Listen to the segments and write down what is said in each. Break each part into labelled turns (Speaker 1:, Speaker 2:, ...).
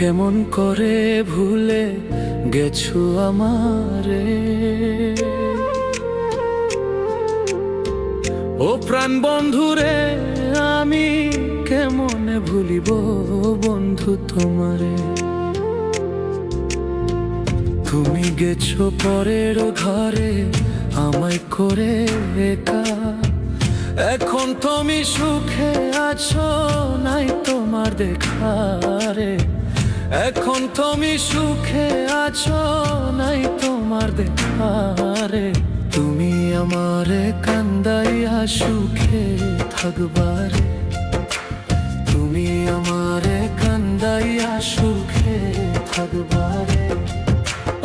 Speaker 1: কেমন করে ভুলে গেছো আমারে। ও প্রাণ বন্ধুরে, আমি কেমনে ভুলিব বন্ধু তোমারে। তুমি গেছো পরের ঘরে আমায় করে একা। এখন তুমি সুখে আছো, নাই তোমার দেখারে। এখন তুমি সুখে আছো, নাই তোমার দেখারে। তুমি আমারে কান্দাইয়া সুখে থাকবারে। তুমি আমারে কান্দাইয়া সুখে থাকবারে।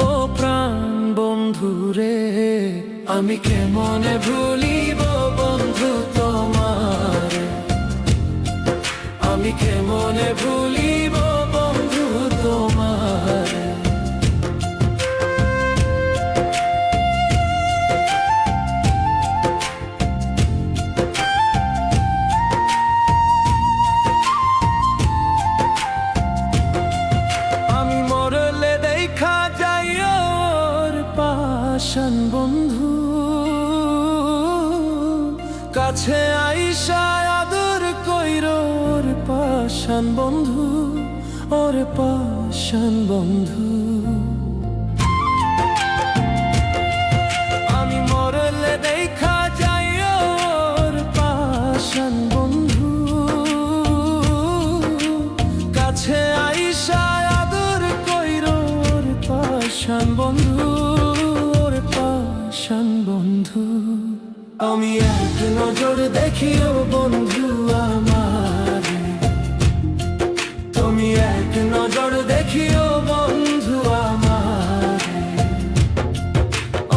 Speaker 1: ও প্রাণ বন্ধুরে, আমি কেমনে ভুলিব বন্ধু তোমারে। আমি কেমনে ভুলিব বন্ধু তোমারে। আমি মরলে দেখা যাই ওর পাশান বন্ধু, কাছে আইসা আদর কইরো ওর পাশান বন্ধু। ওর পাশান বন্ধু, আমি মরলে দেখা যাই ওর পাশান বন্ধু, কাছে আইসা আদর কইরো ওর পাশান বন্ধু। ওর পাশান বন্ধু, আমি এক নজর দেখিও বন্ধু আমারে। তুমি এক নজর দেখিও বন্ধু আমারে।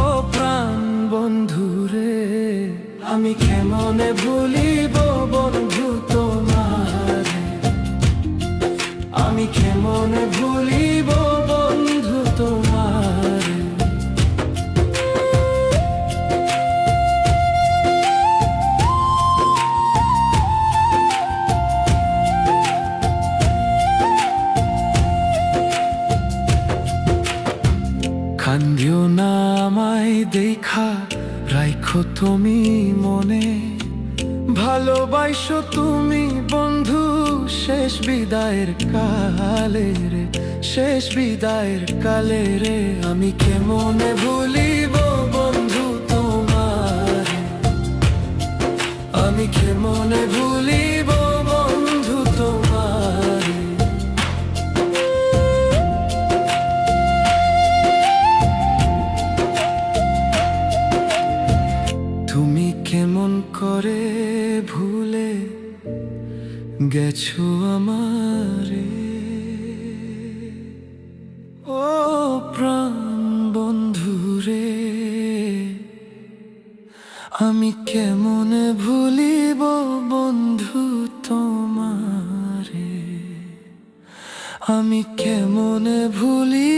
Speaker 1: ও প্রাণ বন্ধু রে, আমি কেমনে ভুলিব বন্ধু তোমারে। আমি কেমনে ভুলিব বন্ধু তোমারে। কান্দিও না আমায় দেখা, রাইখো তুমি মনে। ভালোবাসো তুমি বন্ধু শেষ বিদায়ের কালে রে। শেষ বিদায়ের কালে রে, আমি কেমনে ভুলিব বন্ধু তোমারে। আমি কেমনে ভুলিব বন্ধু তোমারে। তুমি কেমন করে ভুলে গেছো আমারে। ও প্রাণ বন্ধু রে, আমি কেমনে ভুলিব বন্ধু তোমারে। আমি কেমনে ভুলি